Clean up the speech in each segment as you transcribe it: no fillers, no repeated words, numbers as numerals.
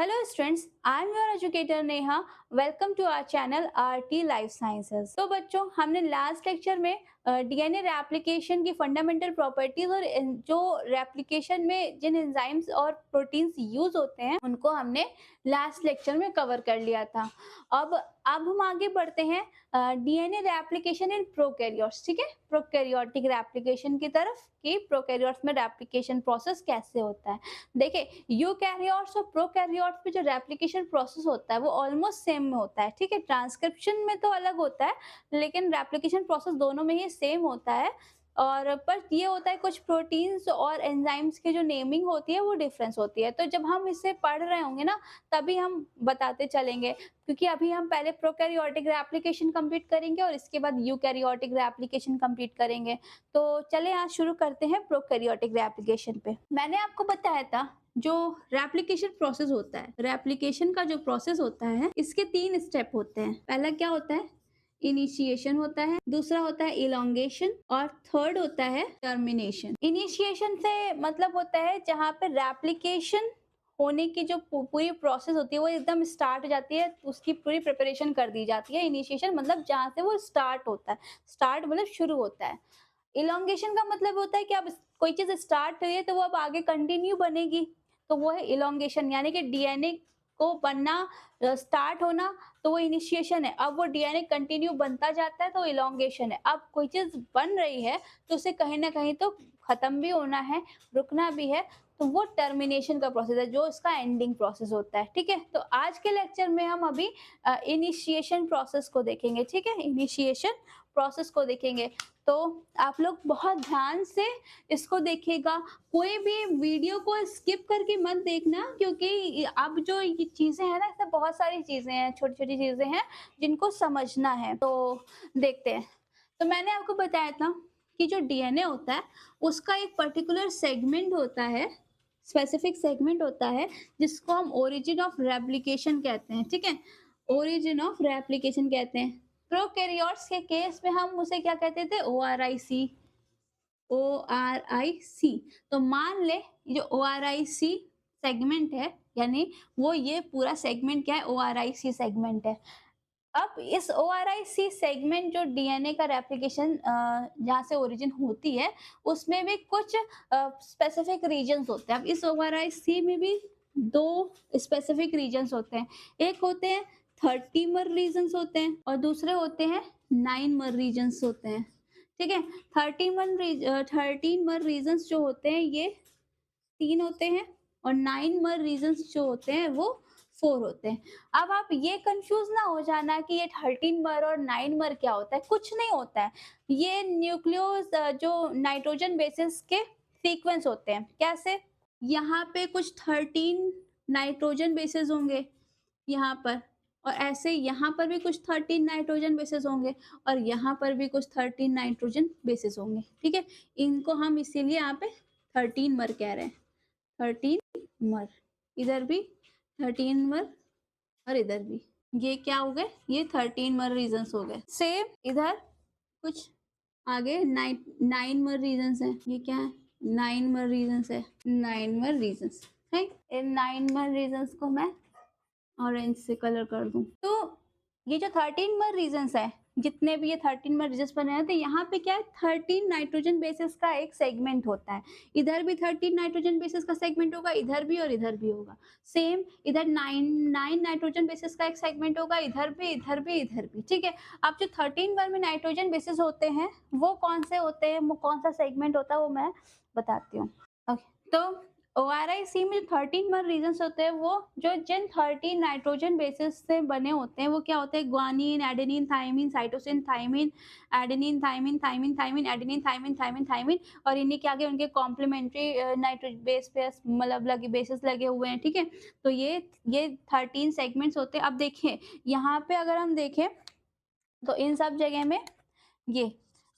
Hello students, I am your educator Neha. Welcome to our channel RT Life Sciences. तो बच्चों हमने last lecture में DNA replication की fundamental properties और जो रेप्लिकेशन में जिन एंजाइम्स और प्रोटीन्स यूज होते हैं उनको हमने लास्ट लेक्चर में कवर कर लिया था। अब हम आगे बढ़ते हैं डीएनए रेप्लिकेशन इन प्रोकैरियोट्स, ठीक है, प्रोकैरियोटिक रेप्लिकेशन की तरफ कि प्रोकैरियोट्स में रेप्लिकेशन प्रोसेस कैसे होता है। देखिए यूकैरियोट्स और प्रोकैरियोट्स में जो रेप्लिकेशन प्रोसेस होता है वो ऑलमोस्ट सेम में होता है, ठीक है। ट्रांसक्रिप्शन में तो अलग होता है लेकिन रेप्लिकेशन प्रोसेस दोनों में ही सेम होता है। और पर ये होता है कुछ प्रोटीन्स और एंजाइम्स की जो नेमिंग होती है वो डिफरेंस होती है। तो जब हम इसे पढ़ रहे होंगे ना तभी हम बताते चलेंगे, क्योंकि अभी हम पहले प्रोकैरियोटिक रेप्लिकेशन कंप्लीट करेंगे और इसके बाद यूकैरियोटिक रेप्लिकेशन कंप्लीट करेंगे। तो चले आज शुरू करते हैं प्रोकैरियोटिक रेप्लिकेशन पे। मैंने आपको बताया था जो रेप्लिकेशन प्रोसेस होता है, रेप्लिकेशन का जो प्रोसेस होता है इसके 3 स्टेप होते हैं। पहला क्या होता है? इनिशिएशन होता है, दूसरा होता है इलोंगेशन और थर्ड होता है टर्मिनेशन। इनिशिएशन से मतलब होता है जहाँ पे रेप्लिकेशन होने की जो पूरी प्रोसेस होती है वो एकदम स्टार्ट हो जाती है, उसकी पूरी प्रिपरेशन कर दी जाती है। इनिशिएशन मतलब जहाँ से वो स्टार्ट होता है, स्टार्ट मतलब शुरू होता है। इलोंगेशन का मतलब होता है कि अब कोई चीज स्टार्ट हुई है तो वो अब आगे कंटिन्यू बनेगी, तो वो है इलोंगेशन। यानी कि डीएनए को बनना स्टार्ट होना तो वो इनिशिएशन है। अब वो डीएनए कंटिन्यू बनता जाता है तो इलोंगेशन है। अब कोई चीज बन रही है तो उसे कहीं ना कहीं तो खत्म भी होना है, रुकना भी है, तो वो टर्मिनेशन का प्रोसेस है जो इसका एंडिंग प्रोसेस होता है, ठीक है। तो आज के लेक्चर में हम अभी इनिशिएशन प्रोसेस को देखेंगे, ठीक है, इनिशिएशन प्रोसेस को देखेंगे। तो आप लोग बहुत ध्यान से इसको देखिएगा, कोई भी वीडियो को स्किप करके मत देखना, क्योंकि अब जो ये चीजें हैं ना इसमें बहुत सारी चीजें हैं, छोटी छोटी चीजें हैं जिनको समझना है। तो देखते हैं। तो मैंने आपको बताया था कि जो डीएनए होता है उसका एक पर्टिकुलर सेगमेंट होता है, स्पेसिफिक सेगमेंट होता है जिसको हम ओरिजिन ऑफ रेप्लिकेशन कहते हैं, ठीक है, ओरिजिन ऑफ रेप्लिकेशन कहते हैं। प्रोकैरियोट्स के केस में हम उसे क्या कहते थे? ORIC, ORIC। तो मान ले जो ORIC सेगमेंट है, यानी वो ये पूरा सेगमेंट क्या है? ORIC सेगमेंट है। अब इस ORIC सेगमेंट जो डीएनए का रेप्लिकेशन जहाँ से ओरिजिन होती है उसमें भी कुछ स्पेसिफिक रीजन्स होते हैं। अब इस ORIC में भी 2 स्पेसिफिक रीजन्स होते हैं। एक होते हैं 30 मर रीजन्स होते हैं और दूसरे होते हैं 9 मर रीजन्स होते हैं, ठीक है। 13 मर रीजन्स जो होते हैं ये 3 होते हैं और 9 मर रीजन्स जो होते हैं वो 4 होते हैं। अब आप ये कंफ्यूज ना हो जाना कि ये 13 मर और 9 मर क्या होता है, कुछ नहीं होता है। ये न्यूक्लियोस जो नाइट्रोजन बेसिस के सीक्वेंस होते हैं। कैसे? यहाँ पे कुछ 13 नाइट्रोजन बेसिस होंगे यहाँ पर, और ऐसे यहाँ पर भी कुछ 13 नाइट्रोजन बेसिस होंगे और यहाँ पर भी कुछ 13 नाइट्रोजन बेसिस होंगे, ठीक है। इनको हम इसीलिए यहाँ पे 13 मर कह रहे हैं। 13 मर, इधर भी 13 मर और इधर भी, ये क्या हो गए? ये 13 मर रीजन्स हो गए। सेम इधर कुछ आगे 9 मर रीजन्स है। ये क्या है? 9 मर रीजन्स है, 9 मर रीजन्स है। इन 9 मर रीजन्स को मैं ऑरेंज से कलर कर दूं। तो ये जो 13 मर रीजन्स है, जितने भी ये 13 मर रीजन्स बने हैं, तो यहाँ पे क्या है? 13 नाइट्रोजन बेसिस का एक सेगमेंट होता है। इधर भी 13 नाइट्रोजन बेसिस का सेगमेंट होगा, इधर भी और इधर भी होगा। सेम इधर 9 नाइट्रोजन बेसिस का एक सेगमेंट होगा, इधर भी, इधर भी, इधर भी, ठीक है। अब जो 13 मर में नाइट्रोजन बेसिस होते हैं वो कौन से होते हैं, वो कौन सा सेगमेंट होता है वो मैं बताती हूँ। ओके, तो ORIC में 13 मर रीजन्स होते हैं वो जो जिन 13 नाइट्रोजन बेसिस से बने होते हैं वो क्या होते हैं? Guanine, adenine, thymine, cytosine, thymine, adenine, thymine, thymine, thymine, adenine, thymine, thymine, thymine, और इन्हीं के आगे उनके कॉम्प्लीमेंट्री नाइट्रोजन बेस पे मतलब लगे बेसिस लगे हुए हैं, ठीक है। तो ये 13 सेगमेंट्स होते हैं। अब देखिए यहाँ पे अगर हम देखें तो इन सब जगह में ये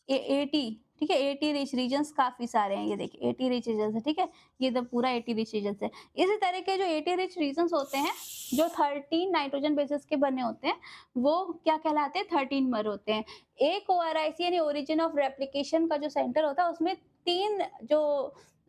80, ठीक है, 80 रिच रीजन्स काफी सारे हैं। ये देखिए 80 रिच रीजन्स है, ठीक है, ये तो पूरा 80 रिच रीजन्स है। इसी तरह के जो 80 रिच रीजन्स होते हैं जो 13 नाइट्रोजन बेसिस के बने होते हैं वो क्या कहलाते हैं? 13 मर होते हैं। एक ORIC यानी ओरिजिन ऑफ रेप्लिकेशन का जो सेंटर होता है उसमें 3 जो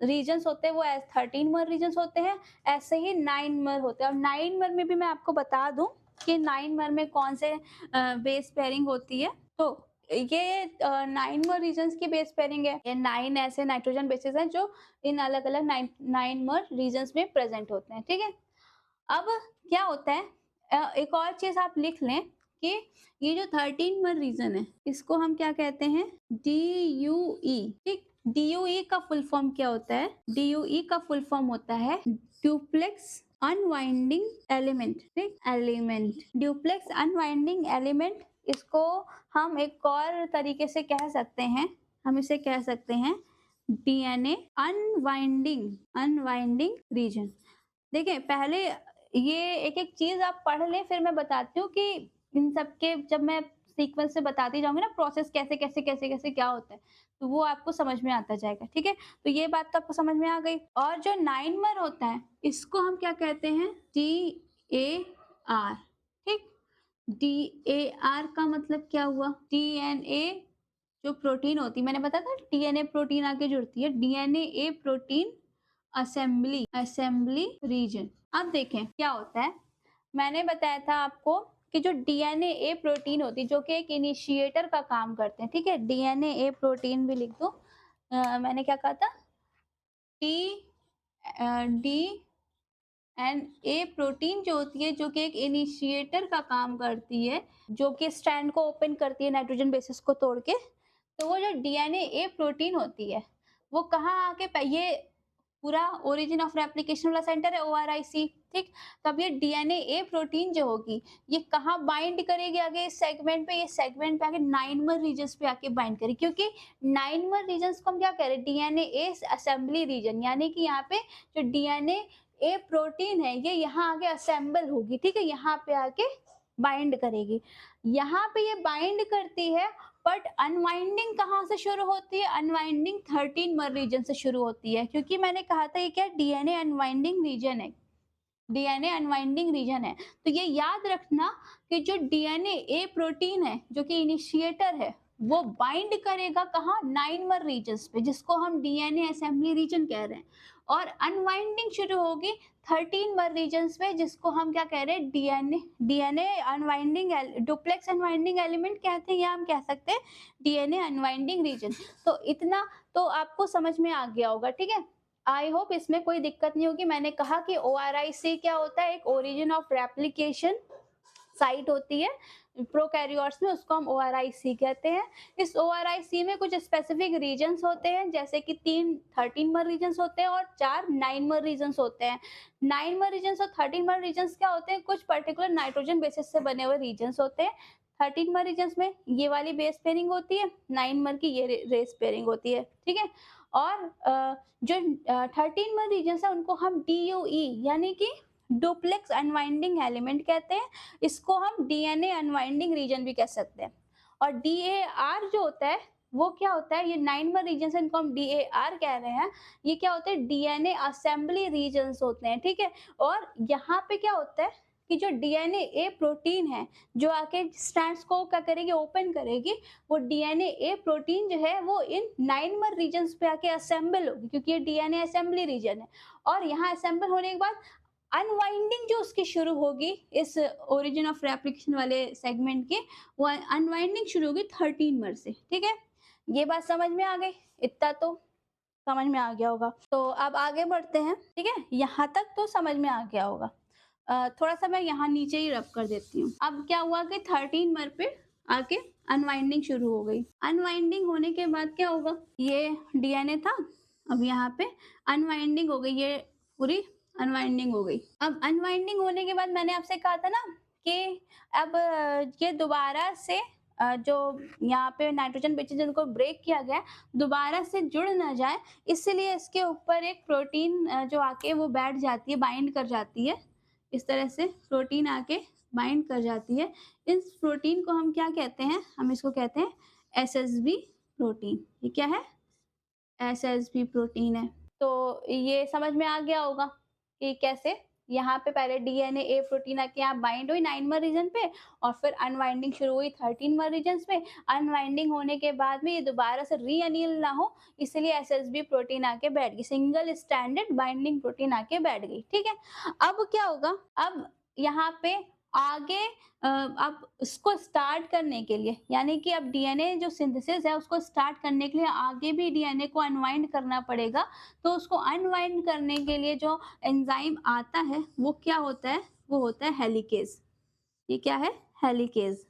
रीजन्स होते हैं वो 13 रीजन्स होते हैं, ऐसे ही 9 होते हैं। और 9 में भी मैं आपको बता दूं कि 9 में कौन से बेस पेयरिंग होती है। तो ये 9 रीजन्स की बेस पेयरिंग है। ये 9 ऐसे नाइट्रोजन बेसेस हैं जो इन अलग-अलग 9 रीजन्स में प्रेजेंट होते हैं, ठीक है। अब क्या होता है, एक और चीज आप लिख लें कि ये जो 13 रीजन है इसको हम क्या कहते हैं, DUE, ठीक। DUE का फुल फॉर्म क्या होता है? DUE का फुल फॉर्म होता है ड्यूप्लेक्स अनवाइंडिंग एलिमेंट, ठीक। एलिमेंट, ड्यूप्लेक्स अनवाइंडिंग एलिमेंट, इसको हम एक और तरीके से कह सकते हैं, हम इसे कह सकते हैं DNA अनवाइंडिंग रीजन। देखिए पहले ये एक-एक चीज़ आप पढ़ लें, फिर मैं बताती हूँ कि इन सब के जब मैं सीक्वेंस से बताती जाऊँगी ना प्रोसेस कैसे क्या होता है, तो वो आपको समझ में आता जाएगा, ठीक है? तो ये बात तो आपको समझ में आ गई। और जो 9 होता है, इसको हम क्या कहते हैं? DAR, ठीक? DAR का मतलब क्या हुआ? DNA जो प्रोटीन होती है, मैंने बताया था DNA प्रोटीन आके जुड़ती है, DNA प्रोटीन असेंबली रीजन। अब देखें क्या होता है, मैंने बताया था आपको कि जो DNA प्रोटीन होती है जो कि एक इनिशिएटर का काम करते हैं, ठीक है। DNA प्रोटीन भी लिख दो। मैंने क्या कहा था, DNA प्रोटीन जो होती है जो कि एक इनिशिएटर का काम करती है, जो कि स्ट्रैंड को ओपन करती है नाइट्रोजन बेसिस को तोड़ के। तो वो जो DNA प्रोटीन होती है वो कहाँ आके ये पूरा ओरिजिन ऑफ रेप्लिकेशन वाला सेंटर है ORIC, ठीक। तो अब ये DNA प्रोटीन जो होगी ये कहाँ बाइंड करेगी आगे इस सेगमेंट पे, ये सेगमेंट पे आके 9 रीजन्स पे आके बाइंड करेगी, क्योंकि 9 रीजन्स को हम क्या कह रहे हैं, DNA असेंबली रीजन, यानी कि यहाँ पे जो DNA प्रोटीन है ये यहाँ आके असेंबल होगी, ठीक है, यहाँ पे आके बाइंड करेगी। यहाँ पे ये बाइंड करती है, बट अनवाइंडिंग कहाँ से शुरू होती है? अनवाइंडिंग 13 रीजन से शुरू होती है, क्योंकि मैंने कहा था ये क्या, DNA अनवाइंडिंग रीजन है। DNA अनवाइंडिंग रीजन है, तो ये याद रखना कि जो DNA प्रोटीन है जो कि इनिशिएटर है वो बाइंड करेगा कहाँ, 9 रीजन्स पे, जिसको हम DNA असेंबली रीजन कह रहे हैं। और अनवाइंडिंग शुरू होगी 13 रीजन्स पे, जिसको हम क्या कह रहे हैं, DNA unwinding duplex unwinding element कहते हैं, या हम कह सकते हैं DNA अनवाइंडिंग रीजन। तो इतना तो आपको समझ में आ गया होगा, ठीक है। आई होप इसमें कोई दिक्कत नहीं होगी। मैंने कहा कि ORIC क्या होता है, एक ओरिजिन ऑफ रेप्लिकेशन साइट होती है प्रोकैरियोट्स में, उसको हम ORIC कहते हैं। इस ORIC में कुछ स्पेसिफिक रीजन्स होते हैं, जैसे कि 13 रीजन्स होते हैं और 4 9 रीजन्स होते हैं। 9 रीजन्स और 13 रीजन्स क्या होते हैं, कुछ पर्टिकुलर नाइट्रोजन बेसिस से बने हुए रीजन्स होते हैं। 13 रीजन्स में ये वाली बेस पेयरिंग होती है, 9 की ये बेस पेयरिंग होती है, ठीक है। और जो 13 रीजन्स है उनको हम DUE यानी कि डुप्लेक्स अनवाइंडिंग एलिमेंट कहते हैं, इसको हम DNA अनवाइंडिंग रीजन भी कह सकते हैं। और DAR जो होता है वो क्या होता है, ये 9 रीजन है, इनको हम DAR कह रहे हैं। ये क्या होते हैं, DNA असेंबली रीजन्स होते हैं, ठीक है। और यहाँ पे क्या होता है कि जो DNA प्रोटीन है जो आके स्ट्रैंड्स को क्या करेगी, ओपन करेगी, वो DNA प्रोटीन जो है वो इन 9 रीजन्स पे आके असेंबल होगी, क्योंकि ये DNA असेंबली रीजन है। और यहाँ असेंबल होने के बाद अनवाइंडिंग जो उसकी शुरू होगी इस ओरिजिन ऑफ रेप्लिकेशन वाले सेगमेंट की, वो अनवाइंडिंग शुरू होगी 13 से, ठीक है। ये बात समझ में आ गई, इतना तो समझ में आ गया होगा। तो अब आगे बढ़ते हैं, ठीक है, यहाँ तक तो समझ में आ गया होगा। थोड़ा सा मैं यहाँ नीचे ही रब कर देती हूँ। अब क्या हुआ कि 13 पे आके अनवाइंडिंग शुरू हो गई। अनवाइंडिंग होने के बाद क्या होगा, ये DNA था, अब यहाँ पे अनवाइंडिंग हो गई, ये पूरी अनवाइंडिंग हो गई। अब अनवाइंडिंग होने के बाद मैंने आपसे कहा था ना कि अब ये दोबारा से जो यहाँ पे नाइट्रोजन बेसिस जिनको ब्रेक किया गया दोबारा से जुड़ ना जाए, इसलिए इसके ऊपर एक प्रोटीन जो आके वो बैठ जाती है, बाइंड कर जाती है। इस तरह से प्रोटीन आके बाइंड कर जाती है। इस प्रोटीन को हम क्या कहते हैं, हम इसको कहते हैं SSB प्रोटीन। ये क्या है, SSB प्रोटीन है। तो ये समझ में आ गया होगा कि कैसे यहाँ पे पहले डीएनए ए प्रोटीन आके यहाँ बाइंड हुई 9वां रीजन पे और फिर अनवाइंडिंग शुरू हुई 13वां रीजन पे। अनवाइंडिंग होने के बाद में ये दोबारा से रीअनील ना हो, इसलिए एसएसबी प्रोटीन आके बैठ गई, सिंगल स्ट्रैंडेड बाइंडिंग प्रोटीन आके बैठ गई। ठीक है, अब क्या होगा, अब यहाँ पे आगे अब इसको स्टार्ट करने के लिए, यानी कि अब डीएनए जो सिंथेसिस है उसको स्टार्ट करने के लिए आगे भी डीएनए को अनवाइंड करना पड़ेगा। तो उसको अनवाइंड करने के लिए जो एंजाइम आता है वो क्या होता है, वो होता है हेलिकेज। ये क्या है, हेलिकेज।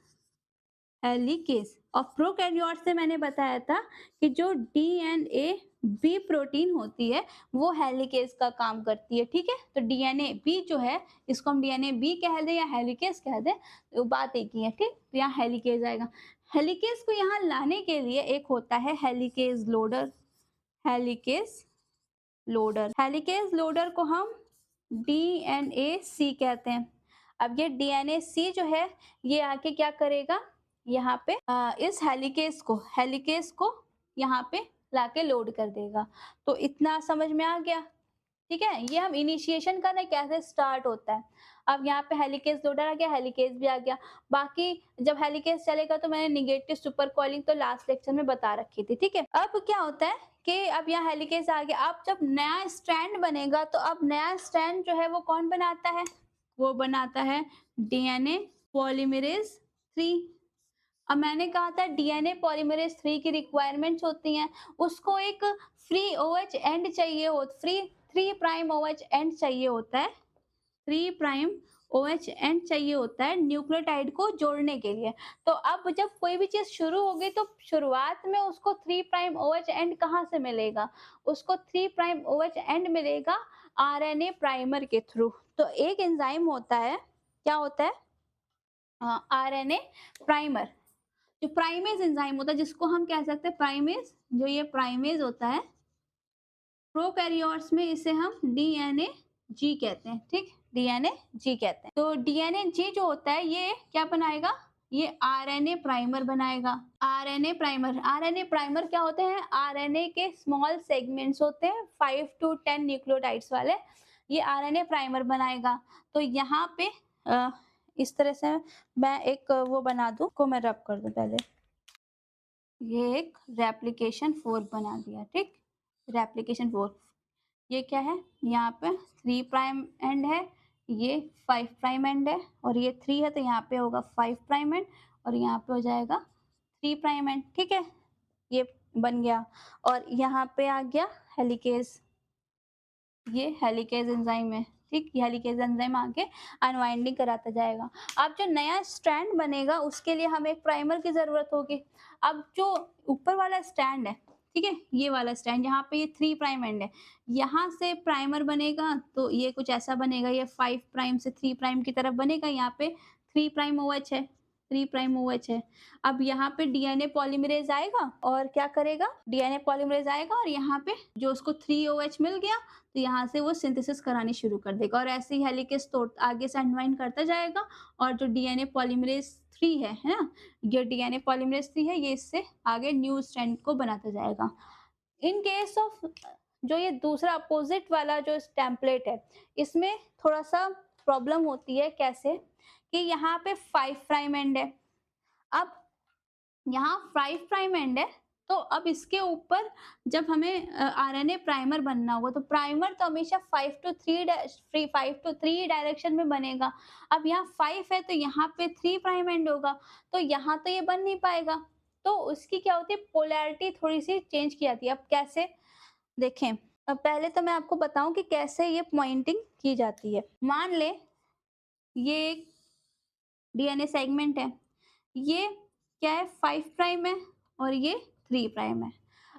हेलिकेज और प्रोकैरियोट से मैंने बताया था कि जो डीएनए बी प्रोटीन होती है वो हेलिकेज का काम करती है। ठीक है, तो डीएनए बी जो है, इसको हम डीएनए बी कह दें या हेलिकेज कह दें, तो बात एक ही है। ठीक, तो यहाँ हेलिकेज आएगा। हेलिकेज को यहाँ लाने के लिए एक होता है helicase loader. Helicase loader, helicase loader को हम डीएनए सी कहते हैं। अब ये डीएनए सी जो है ये आके क्या करेगा, यहाँ पे इस हेलिकेज को यहाँ पे लाके लोड कर देगा। तो इतना समझ में आ गया। ठीक है, ये हम इनिशिएशन कर रहे हैं कैसे स्टार्ट होता है। अब यहाँ पे हेलिकेज लोडर आ गया, हेलिकेज भी आ गया। बाकी जब हेलिकेज चलेगा तो मैंने नेगेटिव सुपर कॉइलिंग तो लास्ट लेक्चर में बता रखी थी। ठीक है, अब क्या होता है कि अब यहाँ हेलिकेज आ गया। अब जब नया स्ट्रैंड बनेगा तो अब नया स्ट्रैंड जो है वो कौन बनाता है, वो बनाता है डीएनए पॉलीमरेज 3। अब मैंने कहा था डीएनए पॉलीमरेज 3 की रिक्वायरमेंट्स होती हैं, उसको एक फ्री ओएच एंड चाहिए हो, फ्री 3 प्राइम ओएच एंड चाहिए होता है, 3 प्राइम ओएच एंड चाहिए होता है न्यूक्लियोटाइड को जोड़ने के लिए। तो अब जब कोई भी चीज शुरू होगी तो शुरुआत में उसको 3 प्राइम ओएच एंड कहाँ से मिलेगा, उसको 3 प्राइम ओएच एंड मिलेगा आरएनए प्राइमर के थ्रू। तो एक एंजाइम होता है, क्या होता है, आरएनए प्राइमर, जो प्राइमेज एंजाइम होता है जिसको हम कह सकते हैं प्राइमेज, जो ये प्राइमेज होता है प्रोकैरियोट्स में इसे हम डीएनए जी कहते हैं। ठीक, डीएनए जी कहते हैं। तो डीएनए जी जो होता है ये क्या बनाएगा, ये आरएनए प्राइमर बनाएगा। आरएनए प्राइमर क्या होते हैं, आरएनए के स्मॉल सेगमेंट्स होते हैं 5 to 10 न्यूक्लियोटाइड्स वाले, ये आरएनए प्राइमर बनाएगा। तो यहाँ पे इस तरह से मैं एक वो बना दूं, को मैं रब कर दूं पहले, ये एक रेप्लिकेशन 4 बना दिया। ठीक, रेप्लिकेशन 4 ये क्या है, यहाँ पे 3 प्राइम एंड है, ये 5 प्राइम एंड है और ये 3 है, तो यहाँ पे होगा 5 प्राइम एंड और यहाँ पे हो जाएगा 3 प्राइम एंड। ठीक है, ये बन गया और यहाँ पे आ गया हेलिकेज, ये हेलिकेज एंजाइम है। ठीक, ये हेलिकेज एंजाइम आके अनवाइंडिंग कराता जाएगा। अब जो नया स्ट्रैंड बनेगा उसके लिए हमें एक प्राइमर की जरूरत होगी। अब जो ऊपर वाला स्ट्रैंड है, ठीक है, ये वाला स्ट्रैंड यहाँ पे ये 3 प्राइम एंड है, यहाँ से प्राइमर बनेगा तो ये कुछ ऐसा बनेगा, ये 5 प्राइम से 3 प्राइम की तरफ बनेगा, यहाँ पे 3 प्राइम OH है, 3 प्राइम OH है। अब यहाँ पे डीएनए पॉलीमरेज आएगा और क्या करेगा, डीएनए पॉलीमरेज आएगा और यहाँ पे जो उसको 3 OH मिल गया तो यहाँ से वो सिंथेसिस करानी शुरू कर देगा और ऐसे ही हेलिकेज तो आगे से अनवाइंड करता जाएगा और जो डीएनए पॉलीमरेज 3 है ना, ये डीएनए पॉलीमरेज 3 है, ये इससे आगे न्यू स्ट्रैंड को बनाता जाएगा। इन केस ऑफ जो ये दूसरा अपोजिट वाला जो टेम्पलेट है, इसमें थोड़ा सा प्रॉब्लम होती है। कैसे कि यहाँ पे 5 प्राइम एंड है, अब यहाँ 5 प्राइम एंड है, तो अब इसके ऊपर जब हमें आरएनए प्राइमर बनना होगा तो प्राइमर तो हमेशा 5 to 3 डायरेक्शन में बनेगा। अब यहाँ 5 है तो यहाँ पे 3 प्राइम एंड होगा, तो यहाँ तो ये बन नहीं पाएगा, तो उसकी क्या होती है, पोलैरिटी थोड़ी सी चेंज की जाती है। अब कैसे देखें, अब पहले तो मैं आपको बताऊं कि कैसे ये पॉइंटिंग की जाती है। मान ले ये एक डीएनए सेगमेंट है, ये क्या है, 5 प्राइम है और ये 3 प्राइम है।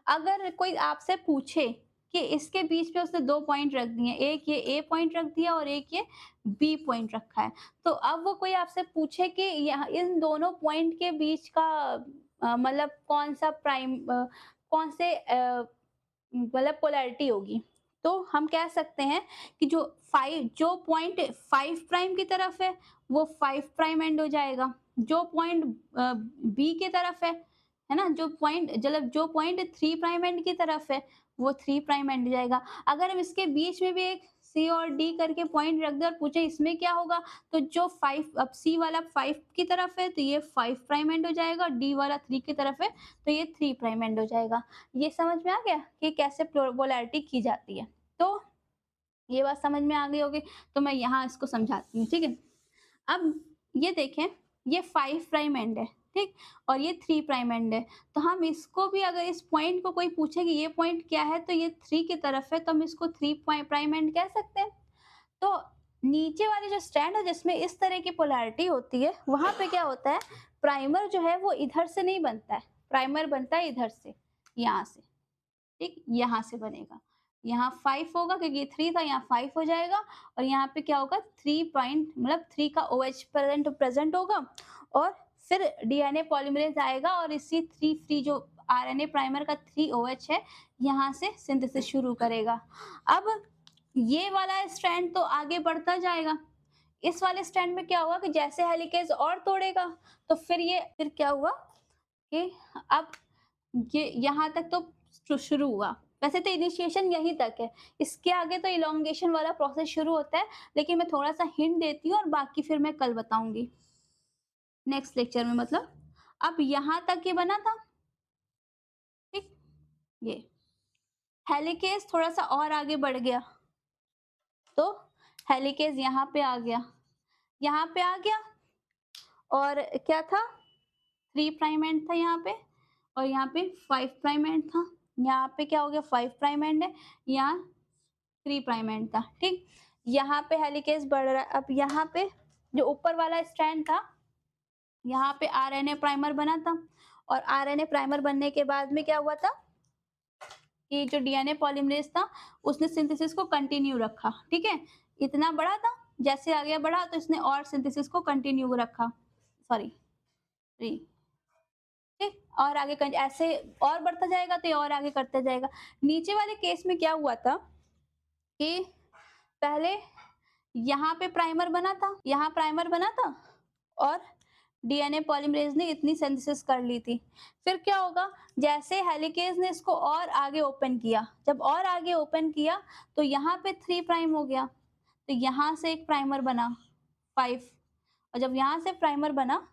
अगर कोई आपसे पूछे कि इसके बीच में उसने 2 पॉइंट रख दिए, एक ये ए पॉइंट रख दिया और एक ये बी पॉइंट रखा है, तो अब वो कोई आपसे पूछे कि यहाँ इन दोनों पॉइंट के बीच का मतलब कौन सा प्राइम कौन से मतलब पोलैरिटी होगी, तो हम कह सकते हैं कि जो पॉइंट 5 प्राइम की तरफ है वो 5 प्राइम एंड हो जाएगा, जो पॉइंट बी की तरफ है ना, जो पॉइंट 3 प्राइम एंड की तरफ है वो 3 प्राइम एंड हो जाएगा। अगर हम इसके बीच में भी एक सी और डी करके पॉइंट रख दे और पूछे इसमें क्या होगा, तो जो 5 अब सी वाला 5 की तरफ है तो ये 5 प्राइम एंड हो जाएगा, डी वाला 3 की तरफ है तो ये 3 प्राइम एंड हो जाएगा। ये समझ में आ गया कि कैसे पोलैरिटी की जाती है। तो ये बात समझ में आ गई होगी, तो मैं यहाँ इसको समझाती हूँ, ठीक है। अब ये देखें, ये 5 प्राइम एंड है, ठीक, और ये 3 प्राइम एंड है, तो हम इसको भी अगर इस पॉइंट को कोई पूछे कि ये पॉइंट क्या है तो ये 3 की तरफ है, तो हम इसको 3 प्राइम एंड कह सकते हैं। तो नीचे वाली जो स्ट्रैंड है जिसमें इस तरह की पोलैरिटी होती है, वहां पे क्या होता है, प्राइमर जो है वो इधर से नहीं बनता है, प्राइमर बनता है इधर से, यहाँ से, ठीक, यहाँ से बनेगा। यहाँ 5 होगा क्योंकि 3 था, यहाँ 5 हो जाएगा, और यहाँ पे क्या होगा, 3 पॉइंट मतलब 3 का OH प्रेजेंट होगा, और फिर डीएनए पॉलीमरेज आएगा और इसी 3 फ्री जो आरएनए प्राइमर का 3 OH है, यहाँ से सिंथेसिस शुरू करेगा। अब ये वाला स्ट्रैंड तो आगे बढ़ता जाएगा, इस वाले स्ट्रैंड में क्या हुआ कि जैसे हेलिकेज और तोड़ेगा, तो फिर क्या हुआ कि अब ये यहाँ तक तो शुरू हुआ। वैसे तो इनिशिएशन यहीं तक है, इसके आगे तो इलोंगेशन वाला प्रोसेस शुरू होता है, लेकिन मैं थोड़ा सा हिंट देती हूँ और बाकी फिर मैं कल बताऊंगी नेक्स्ट लेक्चर में। मतलब अब यहाँ तक ये बना था, ठीक, ये हेलिकेज थोड़ा सा और आगे बढ़ गया, तो हेलिकेज यहाँ पे आ गया, यहाँ पे आ गया, और क्या था, 3 प्राइम एंड था यहाँ पे, और यहाँ पे 5 प्राइम एंड था, यहाँ पे क्या हो गया, 5 प्राइम एंड है, यहाँ 3 प्राइम एंड था, ठीक। यहाँ पे हेलिकेज बढ़ रहा है। अब यहाँ पे जो ऊपर वाला स्ट्रैंड था, यहाँ पे आरएनए प्राइमर बना था, और आरएनए प्राइमर बनने के बाद में क्या हुआ था कि जो डीएनए पॉलीमरेज था उसने सिंथेसिस को कंटिन्यू रखा, ठीक है, इतना बड़ा था, जैसे आगे बढ़ा तो इसने और सिंथेसिस को कंटिन्यू रखा, सॉरी, ठीक, और आगे ऐसे और बढ़ता जाएगा तो ये और आगे करता जाएगा। नीचे वाले केस में क्या हुआ था कि पहले यहाँ पे प्राइमर बना था, यहाँ प्राइमर बना था, और डीएनए पॉलीमरेज ने इतनी सिंथेसिस कर ली थी। फिर क्या होगा, जैसे हेलिकेज ने इसको और आगे ओपन किया, जब और आगे ओपन किया तो यहाँ पे 3 प्राइम हो गया, तो यहाँ से एक प्राइमर बना 5, और जब यहाँ से प्राइमर बना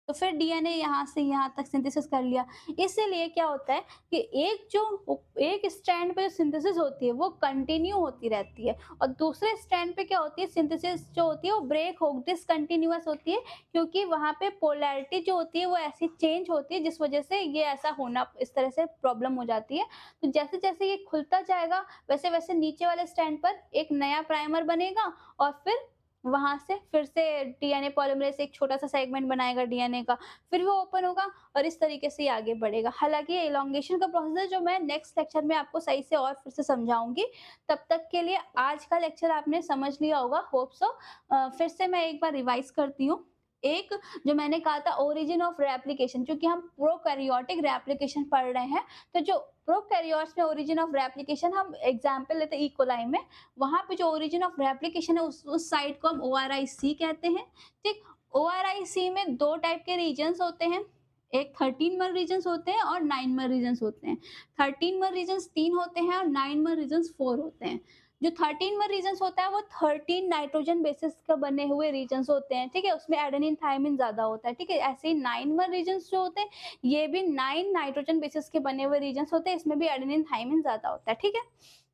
तो फिर डीएनए यहाँ से यहाँ तक सिंथेसिस कर लिया। इसीलिए क्या होता है कि एक स्ट्रैंड पे जो सिंथेसिस होती है वो कंटिन्यू होती रहती है, और दूसरे स्ट्रैंड पे क्या होती है, सिंथेसिस जो होती है वो ब्रेक हो डिसकंटिन्यूअस होती है, क्योंकि वहाँ पे पोलैरिटी जो होती है वो ऐसी चेंज होती है जिस वजह से ये ऐसा होना, इस तरह से प्रॉब्लम हो जाती है। तो जैसे जैसे ये खुलता जाएगा वैसे वैसे नीचे वाले स्ट्रैंड पर एक नया प्राइमर बनेगा, और फिर वहां से फिर से डीएनए पॉलीमरेज एक छोटा सा सेगमेंट बनाएगा डीएनए का, फिर वो ओपन होगा, और इस तरीके से आगे बढ़ेगा। हालांकि ये इलोंगेशन का प्रोसेस है जो मैं नेक्स्ट लेक्चर में आपको सही से और फिर से समझाऊंगी। तब तक के लिए आज का लेक्चर आपने समझ लिया होगा, होप सो। फिर से मैं एक बार रिवाइज करती हूँ। एक जो मैंने कहा था ओरिजिन ऑफ रेप्लिकेशन, क्योंकि हम प्रोकैरियोटिक रेप्लिकेशन पढ़ रहे हैं, तो जो प्रोकैरियोट्स में ओरिजिन ऑफ रेप्लिकेशन, हम एग्जांपल लेते हैं इकोलाई में, वहां पे जो ओरिजिन ऑफ रेप्लिकेशन है उस साइट को हम ORIC कहते हैं, ठीक। ORIC में 2 टाइप के रीजन्स होते हैं, एक 13 रीजन्स होते हैं और 9 रीजन्स होते हैं। 13 रीजन्स 3 होते हैं और 9 रीजन्स 4 होते हैं। जो 13 रीजन्स होता है वो 13 नाइट्रोजन बेसिस का बने हुए रीजन्स होते हैं, ठीक है, उसमें एडेनिन थायमिन ज्यादा होता है, ठीक है। ऐसे ही 9 रीजन्स जो होते हैं ये भी 9 नाइट्रोजन बेसिस के बने हुए रीजन्स होते हैं, इसमें भी एडेनिन थायमिन ज्यादा होता है, ठीक है।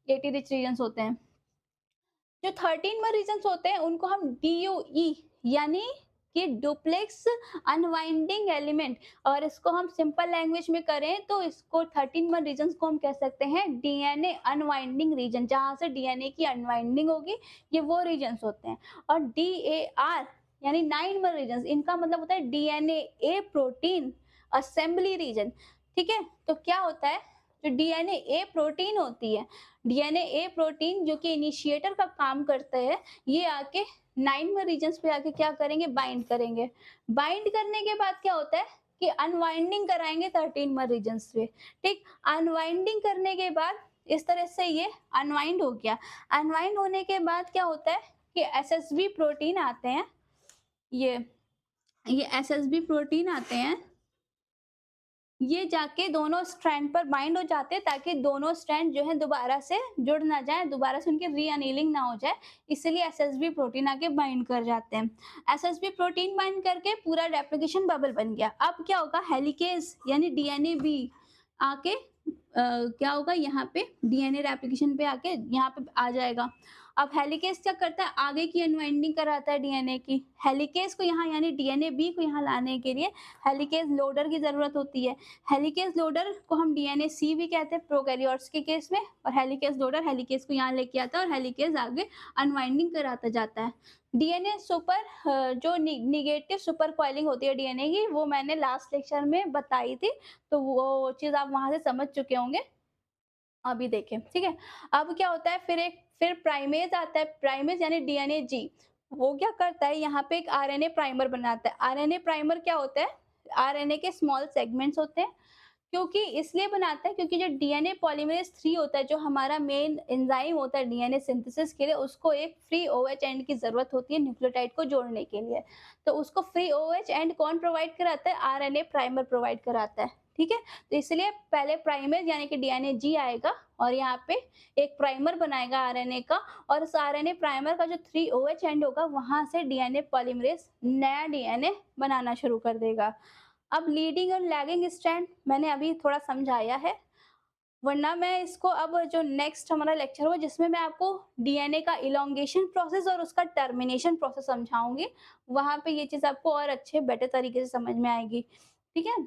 80 रिच रीजन्स होते हैं। जो 13 रीजन्स होते हैं उनको हम DUE यानी कि डुप्लेक्स अनवाइंडिंग एलिमेंट, और इसको हम सिंपल लैंग्वेज में करें तो इसको 13 रीजन्स को हम कह सकते हैं डीएनए अनवाइंडिंग रीजन, जहां से डीएनए की अनवाइंडिंग होगी, ये वो रीजन्स होते हैं। और DAR यानी 9 रीजन्स, इनका मतलब होता है डीएनए ए प्रोटीन असेंबली रीजन, ठीक है। तो क्या होता है, जो डीएनए ए प्रोटीन होती है, डीएनए ए प्रोटीन जो कि इनिशिएटर का काम करते हैं, ये आके 9 रीजन्स पे आके क्या करेंगे, बाइंड करेंगे। बाइंड करने के बाद क्या होता है कि अनवाइंडिंग कराएंगे 13 रीजन्स पे, ठीक। अनवाइंडिंग करने के बाद इस तरह से ये अनवाइंड हो गया। अनवाइंड होने के बाद क्या होता है कि SSB प्रोटीन आते हैं, ये SSB प्रोटीन आते हैं, ये जाके दोनों स्ट्रैंड पर बाइंड हो जाते हैं ताकि दोनों स्ट्रैंड जो है दोबारा से जुड़ ना जाए, दोबारा से उनकी रीअनीलिंग ना हो जाए, इसलिए एसएसबी प्रोटीन आके बाइंड कर जाते हैं। एसएसबी प्रोटीन बाइंड करके पूरा रेप्लिकेशन बबल बन गया। अब क्या होगा, हेलिकेज़ यानी डीएनए बी आके क्या होगा, यहाँ पे डीएनए रेप्लिकेशन पे आके यहाँ पे आ जाएगा। अब हेलिकेज़ क्या करता है, आगे की अनवाइंडिंग कराता है डीएनए की। हेलिकेज़ को यहाँ यानी डीएनए बी को यहाँ लाने के लिए हेलिकेज़ लोडर की ज़रूरत होती है। हेलिकेज़ लोडर को हम डीएनए सी भी कहते हैं प्रोकैरियोट्स के केस में, और हेलिकेज़ लोडर हेलिकेज़ को यहाँ लेके आता है और हेलिकेज़ आगे अनवाइंडिंग कराता जाता है। डीएनए सुपर जो नेगेटिव सुपर कॉइलिंग होती है डीएनए की, वो मैंने लास्ट लेक्चर में बताई थी, तो वो चीज़ आप वहाँ से समझ चुके होंगे। अभी देखें, ठीक है। अब क्या होता है, फिर प्राइमेज आता है। प्राइमेज यानी डीएनए जी, वो क्या करता है, यहाँ पे एक आरएनए प्राइमर बनाता है। आरएनए प्राइमर क्या होता है, आरएनए के स्मॉल सेगमेंट्स होते हैं। क्योंकि इसलिए बनाता है क्योंकि जो डीएनए पॉलीमरेज़ 3 होता है, जो हमारा मेन एंजाइम होता है डीएनए सिंथेसिस के लिए, उसको एक फ्री ओएच एंड की ज़रूरत होती है न्यूक्लियोटाइड को जोड़ने के लिए। तो उसको फ्री ओएच एंड कौन प्रोवाइड कराता है, आरएनए प्राइमर प्रोवाइड कराता है, ठीक है। तो इसलिए पहले प्राइमेज यानी कि डीएनए जी आएगा और यहाँ पे एक प्राइमर बनाएगा आरएनए का, और उस आरएनए प्राइमर का जो 3 ओएच एंड होगा, वहाँ से डीएनए पॉलीमरेज़ नया डीएनए बनाना शुरू कर देगा। अब लीडिंग और लैगिंग स्ट्रैंड मैंने अभी थोड़ा समझाया है, वरना मैं इसको अब जो नेक्स्ट हमारा लेक्चर होगा जिसमें मैं आपको डीएनए का इलॉन्गेशन प्रोसेस और उसका टर्मिनेशन प्रोसेस समझाऊँगी, वहाँ पे ये चीज़ आपको और अच्छे बेटर तरीके से समझ में आएगी, ठीक है?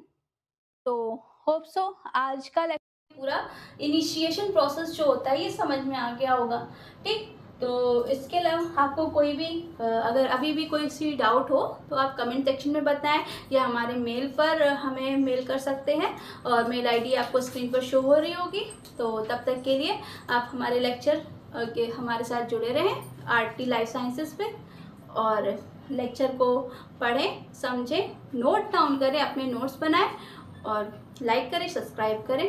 तो होप सो आज का लेक्चर पूरा इनिशिएशन प्रोसेस जो होता है ये समझ में आ गया होगा, ठीक। तो इसके अलावा आपको कोई भी अगर अभी भी कोई सी डाउट हो तो आप कमेंट सेक्शन में बताएं, या हमारे मेल पर हमें मेल कर सकते हैं, और मेल आईडी आपको स्क्रीन पर शो हो रही होगी। तो तब तक के लिए आप हमारे लेक्चर के हमारे साथ जुड़े रहें आरटी लाइफ साइंसेस पे, और लेक्चर को पढ़ें, समझें, नोट डाउन करें, अपने नोट्स बनाएं, और लाइक करें, सब्सक्राइब करें।